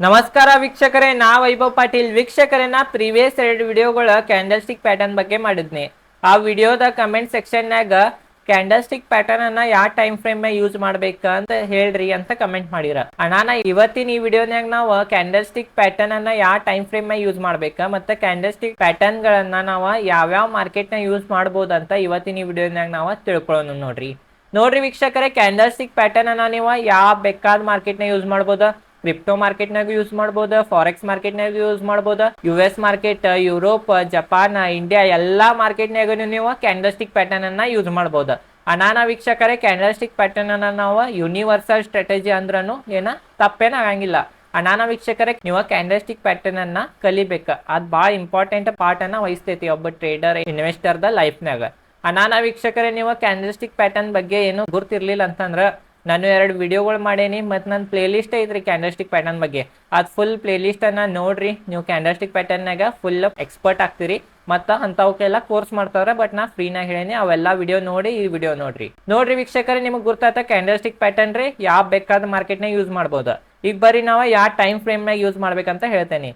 ನಮಸ್ಕಾರ ವೀಕ್ಷಕರೇ, ನಾ ವೈಭವ್ ಪಾಟೀಲ್. ವೀಕ್ಷಕರೇ, ನಾ ಪ್ರೀವಿಯಸ್ 2 ವಿಡಿಯೋಗಳ ಕ್ಯಾಂಡಲ್ ಸ್ಟಿಕ್ ಪ್ಯಾಟರ್ನ್ ಬಗ್ಗೆ ಮಾಡಿದ್ನಿ. ಆ ವಿಡಿಯೋದ ಕಮೆಂಟ್ ಸೆಕ್ಷನ್ನಾಗ ಕ್ಯಾಂಡಲ್ ಸ್ಟಿಕ್ ಪ್ಯಾಟರ್ನ್ ಅನ್ನ ಯಾವ ಟೈಮ್ ಫ್ರೇಮ್ ಯೂಸ್ ಮಾಡ್ಬೇಕ ಅಂತ ಹೇಳ್ರಿ ಅಂತ ಕಮೆಂಟ್ ಮಾಡಿರ. ಅಣ್ಣ, ಇವತ್ತಿನ ಈ ವಿಡಿಯೋನಾಗ ನಾವು ಕ್ಯಾಂಡಲ್ ಸ್ಟಿಕ್ ಪ್ಯಾಟರ್ನ್ ಅನ್ನ ಯಾವ ಟೈಮ್ ಫ್ರೇಮ್ ಯೂಸ್ ಮಾಡ್ಬೇಕ ಮತ್ತೆ ಕ್ಯಾಂಡಲ್ ಸ್ಟಿಕ್ ಪ್ಯಾಟರ್ನ್ ಗಳನ್ನ ನಾವು ಯಾವ್ಯಾವ ಮಾರ್ಕೆಟ್ ನ ಯೂಸ್ ಮಾಡಬಹುದಂತ ಇವತ್ತಿನ ಈ ವಿಡಿಯೋನಾಗ ನಾವು ತಿಳ್ಕೊಳ್ಳೋಣ. ನೋಡ್ರಿ ವೀಕ್ಷಕರೇ, ಕ್ಯಾಂಡಲ್ ಸ್ಟಿಕ್ ಪ್ಯಾಟರ್ನ್ ಅನ್ನ ನೀವು ಯಾವ ಬೇಕಾದ ಮಾರ್ಕೆಟ್ ನ ಯೂಸ್ ಮಾಡಬಹುದು. ಕ್ರಿಪ್ಟೋ ಮಾರ್ಕೆಟ್ ನಾಗ ಯೂಸ್ ಮಾಡಬಹುದು, ಫಾರೆಕ್ಸ್ ಮಾರ್ಕೆಟ್ ನಾಗ ಯೂಸ್ ಮಾಡಬಹುದು, US market, Europe, Japan, India ಎಲ್ಲಾ ಮಾರ್ಕೆಟ್ ನಾಗ ನೀವು ಕ್ಯಾಂಡಲ್ ಸ್ಟಿಕ್ ಪ್ಯಾಟರ್ನ್ ಅನ್ನ ಯೂಸ್ ಮಾಡಬಹುದು. ಅನಾನ ವೀಕ್ಷಕರೇ, ಕ್ಯಾಂಡಲ್ ಸ್ಟಿಕ್ ಪ್ಯಾಟರ್ನ್ ಅನ್ನ ನಾವು ಯೂನಿವರ್ಸಲ್ ಸ್ಟ್ರಾಟಜಿ ಅಂದ್ರೂ ಏನ ತಪ್ಪೇನ ಆಗಂಗಿಲ್ಲ. ಅನಾನ ವೀಕ್ಷಕರೇ, ನೀವು ಕ್ಯಾಂಡಲ್ ಸ್ಟಿಕ್ ಪ್ಯಾಟರ್ನ್ ಅನ್ನ ಕಲಿಬೇಕ. ಅದ್ ಬಹಳ ಇಂಪಾರ್ಟೆಂಟ್ ಪಾರ್ಟ್ ಅನ್ನ ವಹಿಸ್ತೈತಿ ಒಬ್ಬ ಟ್ರೇಡರ್ ಇನ್ವೆಸ್ಟರ್ ದ ಲೈಫ್ ನಾಗ. ಅನಾನ ವೀಕ್ಷಕರೇ, ನೀವು ಕ್ಯಾಂಡಲ್ ಸ್ಟಿಕ್ ಪ್ಯಾಟರ್ನ್ ಬಗ್ಗೆ ಏನು ಗುರ್ತಿರ್ಲಿಲ್ಲ ಅಂತಂದ್ರ ನಾನು 2 ವಿಡಿಯೋಗಳು ಮಾಡೇನಿ ಮತ್ತು ನನ್ನ ಪ್ಲೇ ಲಿಸ್ಟ್ ಐತ್ರಿ ಕ್ಯಾಂಡಲ್ ಸ್ಟಿಕ್ ಪ್ಯಾಟರ್ನ್ ಬಗ್ಗೆ. ಅದು ಫುಲ್ ಪ್ಲೇ ಲಿಸ್ಟ್ ಅನ್ನ ನೋಡ್ರಿ. ನೀವು ಕ್ಯಾಂಡಲ್ ಸ್ಟಿಕ್ ಪ್ಯಾಟರ್ನ್ನಾಗ ಫುಲ್ ಎಕ್ಸ್ಪರ್ಟ್ ಆಗ್ತೀರಿ. ಮತ್ತು ಅಂಥವಕ್ಕೆಲ್ಲ ಕೋರ್ಸ್ ಮಾಡ್ತಾವ್ರೆ, ಬಟ್ ನಾ ಫ್ರೀನಾಗ ಹೇಳೇನಿ. ಅವೆಲ್ಲ ವಿಡಿಯೋ ನೋಡಿ ಈ ವಿಡಿಯೋ ನೋಡ್ರಿ ವೀಕ್ಷಕರೇ, ನಿಮಗೆ ಗುರ್ತಾತ ಕ್ಯಾಂಡಲ್ ಸ್ಟಿಕ್ ಪ್ಯಾಟರ್ನ್ ರೀ ಯಾವ ಬೇಕಾದ ಮಾರ್ಕೆಟ್ನಾಗ ಯೂಸ್ ಮಾಡ್ಬೋದು. ಈಗ ಬರ್ರಿ ನಾವು ಯಾವ ಟೈಮ್ ಫ್ರೇಮ್ನಾಗ ಯೂಸ್ ಮಾಡ್ಬೇಕಂತ ಹೇಳ್ತೇನೆ.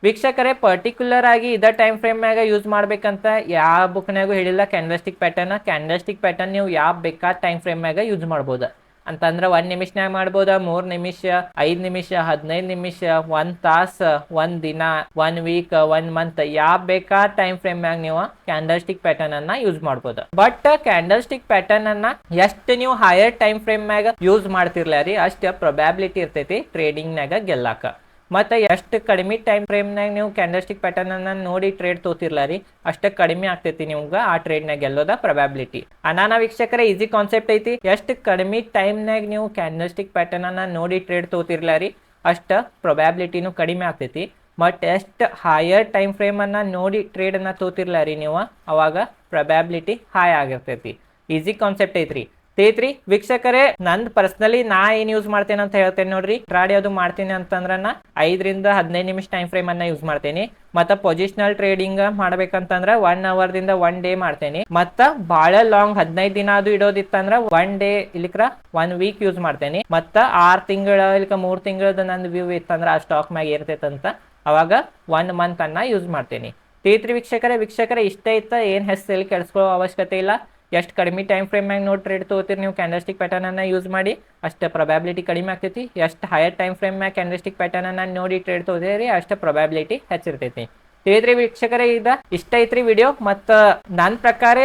ವೀಕ್ಷಕರೇ, ಪರ್ಟಿಕ್ಯುಲರ್ ಆಗಿ ಇದ ಟೈಮ್ ಫ್ರೇಮ್ನಾಗ ಯೂಸ್ ಮಾಡ್ಬೇಕಂತ ಯಾವ ಬುಕ್ನಾಗೂ ಹೇಳಿಲ್ಲ. ಕ್ಯಾಂಡಲ್ ಸ್ಟಿಕ್ ಪ್ಯಾಟರ್ನ್ ನೀವು ಯಾವ ಬೇಕಾದ ಟೈಮ್ ಫ್ರೇಮ್ನಾಗ ಯೂಸ್ ಮಾಡ್ಬೋದು ಅಂತಂದ್ರೆ 1 ನಿಮಿಷನಾಗ ಮಾಡ್ಬೋದ, 3 ನಿಮಿಷ, 5 ನಿಮಿಷ, 15 ನಿಮಿಷ, 1 ತಾಸು, 1 ದಿನ, 1 ವೀಕ್, 1 ಮಂತ್, ಯಾವ ಬೇಕಾದ ಟೈಮ್ ಫ್ರೇಮ್ನಾಗ ನೀವು ಕ್ಯಾಂಡಲ್ ಸ್ಟಿಕ್ ಪ್ಯಾಟರ್ನ್ ಅನ್ನ ಯೂಸ್ ಮಾಡ್ಬೋದು. ಬಟ್ ಕ್ಯಾಂಡಲ್ ಸ್ಟಿಕ್ ಪ್ಯಾಟರ್ನ್ ಅನ್ನ ಎಷ್ಟು ನೀವು ಹೈಯರ್ ಟೈಮ್ ಫ್ರೇಮ್ನಾಗ ಯೂಸ್ ಮಾಡ್ತಿರ್ಲಾರಿ ಅಷ್ಟ ಪ್ರೊಬ್ಯಾಬಿಲಿಟಿ ಇರ್ತೈತಿ ಟ್ರೇಡಿಂಗ್ನಾಗ ಗೆಲ್ಲಾಕ. ಮತ್ತೆ ಎಷ್ಟು ಕಡಿಮೆ ಟೈಮ್ ಫ್ರೇಮ್ನಾಗ ನೀವು ಕ್ಯಾಂಡಲ್ ಸ್ಟಿಕ್ ಪ್ಯಾಟರ್ನ್ ಅನ್ನ ನೋಡಿ ಟ್ರೇಡ್ ತೋತಿರ್ಲಾರಿ ಅಷ್ಟ ಕಡಿಮೆ ಆಗ್ತೈತಿ ನಿಮ್ಗೆ ಆ ಟ್ರೇಡ್ನಾಗ ಗೆಲ್ಲೋದ ಪ್ರೊಬ್ಯಾಬಿಲಿಟಿ. ಅನಾನ ವೀಕ್ಷಕರೇ, ಈಸಿ ಕಾನ್ಸೆಪ್ಟ್ ಐತಿ. ಎಷ್ಟು ಕಡಿಮೆ ಟೈಮ್ನಾಗ ನೀವು ಕ್ಯಾಂಡಲ್ ಸ್ಟಿಕ್ ಪ್ಯಾಟರ್ನ್ ಅನ್ನ ನೋಡಿ ಟ್ರೇಡ್ ತೋತಿರ್ಲಾರಿ ಅಷ್ಟ ಪ್ರೊಬ್ಯಾಬಿಲಿಟಿನೂ ಕಡಿಮೆ ಆಗ್ತೈತಿ. ಬಟ್ ಎಷ್ಟು ಹೈಯರ್ ಟೈಮ್ ಫ್ರೇಮ್ ಅನ್ನ ನೋಡಿ ಟ್ರೇಡ್ ಅನ್ನ ತೋತಿರ್ಲಾರಿ ನೀವು ಅವಾಗ ಪ್ರೊಬ್ಯಾಬಿಲಿಟಿ ಹೈ ಆಗಿರ್ತೈತಿ. ಈಸಿ ಕಾನ್ಸೆಪ್ಟ್ ಐತ್ರಿ. ವೀಕ್ಷಕರೇ, ನಂದ್ ಪರ್ಸನಲಿ ನಾ ಏನ್ ಯೂಸ್ ಮಾಡ್ತೇನೆ ಅಂತ ಹೇಳ್ತೇನೆ ನೋಡ್ರಿ. ಟ್ರಾಡಿ ಅದು ಮಾಡ್ತೀನಿ ಅಂತಂದ್ರ 5 ರಿಂದ 15 ನಿಮಿಷ ಟೈಮ್ ಫ್ರೇಮ್ ಅನ್ನ ಯೂಸ್ ಮಾಡ್ತೇನೆ. ಮತ್ತ ಪೊಸಿಷನಲ್ ಟ್ರೇಡಿಂಗ್ ಮಾಡ್ಬೇಕಂತಂದ್ರ 1 ಅವರ್ ದಿಂದ 1 ಡೇ ಮಾಡ್ತೇನೆ. ಮತ್ತ ಬಹಳ ಲಾಂಗ್ 15 ದಿನ ಅದು ಇಡೋದಿತ್ತಂದ್ರ 1 ಡೇ ಇಲ್ಲಿಕ್ರ 1 ವೀಕ್ ಯೂಸ್ ಮಾಡ್ತೇನೆ. ಮತ್ತ 6 ತಿಂಗಳ ಇಲ್ಲಿಕ 3 ತಿಂಗಳದ ನಂದು ವ್ಯೂ ಇತ್ತಂದ್ರ ಆ ಸ್ಟಾಕ್ ಮ್ಯಾಗ ಇರ್ತೈತಂತ ಅವಾಗ 1 ಮಂತ್ ಅನ್ನ ಯೂಸ್ ಮಾಡ್ತೇನೆ. ವೀಕ್ಷಕರೇ, ಇಷ್ಟ ಐತ. ಏನ್ ಹೆಸರು ಕೆಲ್ಸ್ಕೊಳ್ಳೋ ಅವಶ್ಯಕತೆ ಇಲ್ಲ. ಎಷ್ಟು ಕಡಿಮೆ ಟೈಮ್ ಫ್ರೇಮ್ನಾಗ ನೋಡಿ ಟ್ರೇಡ್ ತಗೋತೀರಿ ನೀವು ಕ್ಯಾಂಡಲ್ ಸ್ಟಿಕ್ ಪ್ಯಾಟರ್ನ್ ಅನ್ನ ಯೂಸ್ ಮಾಡಿ ಅಷ್ಟು ಪ್ರೊಬ್ಯಾಬಿಲಿಟಿ ಕಡಿಮೆ ಆಗ್ತೈತಿ. ಎಷ್ಟು ಹೈಯರ್ ಟೈಮ್ ಫ್ರೇಮ್ನಾಗ ಕ್ಯಾಂಡಲ್ ಸ್ಟಿಕ್ ಪ್ಯಾಟರ್ನ್ ಅನ್ನ ನೋಡಿ ಟ್ರೇಡ್ ತಗೋತೀರಿ ಅಷ್ಟು ಪ್ರೊಬ್ಯಾಬಿಲಿಟಿ ಹೆಚ್ಚಿರ್ತೈತಿ. ವೀಕ್ಷಕರೇ, ಇಷ್ಟ ಐತ್ರಿ ವಿಡಿಯೋ. ಮತ್ತು ನನ್ನ ಪ್ರಕಾರ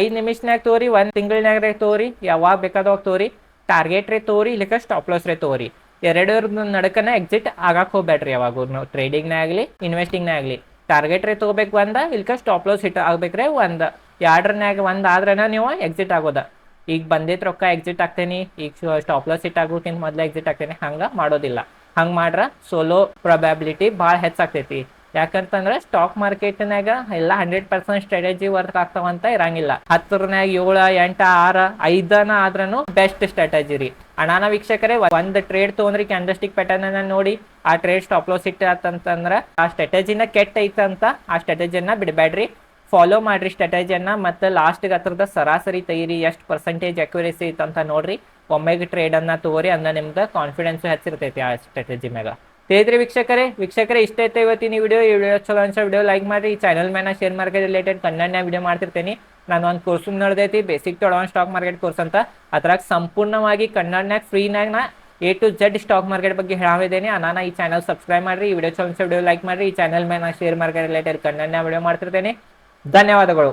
5 ನಿಮಿಷನಾಗ ತೋರಿ, 1 ತಿಂಗಳನಾಗ ತೋರಿ, ಯಾವಾಗ ಬೇಕಾದವಾಗ ತೋರಿ. ಟಾರ್ಗೆಟ್ ರೇ ತೋರಿ, ಇಲ್ಲಿಕ ಸ್ಟಾಪ್ ಲಾಸ್ ರೇ ತೋರಿ. ಎರಡರ ನಡಕನ ಎಕ್ಸಿಟ್ ಆಗಕ್ಕೆ ಹೋಗ್ಬೇಡ್ರಿ. ಯಾವಾಗ ಟ್ರೇಡಿಂಗ್ನ ಆಗಲಿ ಇನ್ವೆಸ್ಟಿಂಗ್ನ ಆಗಲಿ ಟಾರ್ಗೆಟ್ ರೇ ತಗೋಬೇಕು ಒಂದ, ಇಲ್ಲಿಕ ಸ್ಟಾಪ್ ಲಾಸ್ ಹಿಟ್ ಆಗ್ಬೇಕ್ರೆ ಒಂದ. ಎರಡರನ್ಯಾಗ ಒಂದ್ ಆದ್ರನ ನೀವು ಎಕ್ಸಿಟ್ ಆಗೋದ. ಈಗ ಬಂದಿದ್ ರೊಕ್ಕ ಎಕ್ಸಿಟ್ ಆಗ್ತೇನಿ, ಈಗ ಸ್ಟಾಪ್ ಲಾಸ್ ಹಿಟ್ ಆಗೋಕ್ಕಿಂತ ಮೊದ್ಲು ಎಕ್ಸಿಟ್ ಆಗ್ತೇನೆ, ಹಂಗ ಮಾಡೋದಿಲ್ಲ. ಹಂಗ ಮಾಡ್ರ ಸೋಲೋ ಪ್ರೊಬ್ಯಾಬಿಲಿಟಿ ಭಾಳ ಹೆಚ್ಚಾಗ್ತೈತಿ. ಯಾಕಂತಂದ್ರೆ ಸ್ಟಾಕ್ ಮಾರ್ಕೆಟ್ನಾಗ ಎಲ್ಲ 100% ಸ್ಟ್ರಾಟಜಿ ವರ್ಕ್ ಆಗ್ತಾವಂತ ಇರಂಗಿಲ್ಲ. 10ರನ್ಯಾಗ 7, 8, 6, 5 ಆದ್ರೂ ಬೆಸ್ಟ್ ಸ್ಟ್ರಾಟಜಿ ರೀ. ಅನಾನ ವೀಕ್ಷಕರೇ, ಒಂದ್ ಟ್ರೇಡ್ ತಗೊಂಡ್ರಿ ಕ್ಯಾಂಡಲ್ ಸ್ಟಿಕ್ ಪ್ಯಾಟರ್ನ್ ಅನ್ನ ನೋಡಿ ಆ ಟ್ರೇಡ್ ಸ್ಟಾಪ್ ಲಾಸ್ ಹಿಟ್ ಆತಂತಂದ್ರ ಆ ಸ್ಟ್ರಾಟಜಿನ ಕೆಟ್ಟ ಐತಂತ ಆ ಸ್ಟ್ರಾಟಜಿಯನ್ನ ಬಿಡಬೇಡ್ರಿ. ಫಾಲೋ ಮಾಡ್ರಿ ಸ್ಟ್ರಾಟಜಿಯನ್ನ. ಮತ್ತು ಲಾಸ್ಟ್ಗೆ ಹತ್ರದ ಸರಾಸರಿ ತೆಗೀರಿ, ಎಷ್ಟು ಪರ್ಸೆಂಟೇಜ್ ಅಕ್ಯುರೇಸಿ ಐತಂತ ನೋಡ್ರಿ. ಒಮ್ಮೆಗೆ ಟ್ರೇಡ್ ಅನ್ನ ತಗೋರಿ, ಅಂದ ನಿಮ್ದು ಕಾನ್ಫಿಡೆನ್ಸ್ ಹೆಚ್ಚಿರ್ತೈತಿ ಆ ಸ್ಟ್ರಾಟಜಿ ಮ್ಯಾಗ. ವೀಕ್ಷಕರೇ, ಇಷ್ಟ ಐತೆ ಇವತ್ತಿನ ವಿಡಿಯೋ ಚಲೋ ಅನ್ಸೋ ವಿಡಿಯೋ ಲೈಕ್ ಮಾಡಿ. ಈ ಚಾನಲ್ ಮೇಲೆ share market related Kannada video ಮಾಡ್ತಿರ್ತೀನಿ. ನಾನು ಒಂದು ಕೋರ್ಸ್ ನಡೆದೈತಿ, basic to advance stock market course ಅಂತ. ಅದ್ರಾಗ ಸಂಪೂರ್ಣವಾಗಿ ಕನ್ನಡನಾಗ ಫ್ರೀನಾಗ A to Z stock market ಬಗ್ಗೆ ಹೇಳಿದ್ದೇನೆ. ನಾನು ಈ ಚಾನಲ್ ಸಬ್ಸ್ಕ್ರೈಬ್ ಮಾಡ್ರಿ, ಈ ವಿಡಿಯೋ ಚಲೋ ಅನ್ಸೋ ವಿಡಿಯೋ ಲೈಕ್ ಮಾಡ್ರಿ. ಈ ಚಾನಲ್ ಮೇಲೆ share market related Kannada video ಮಾಡ್ತಿರ್ತೇನೆ. ಧನ್ಯವಾದಗಳು.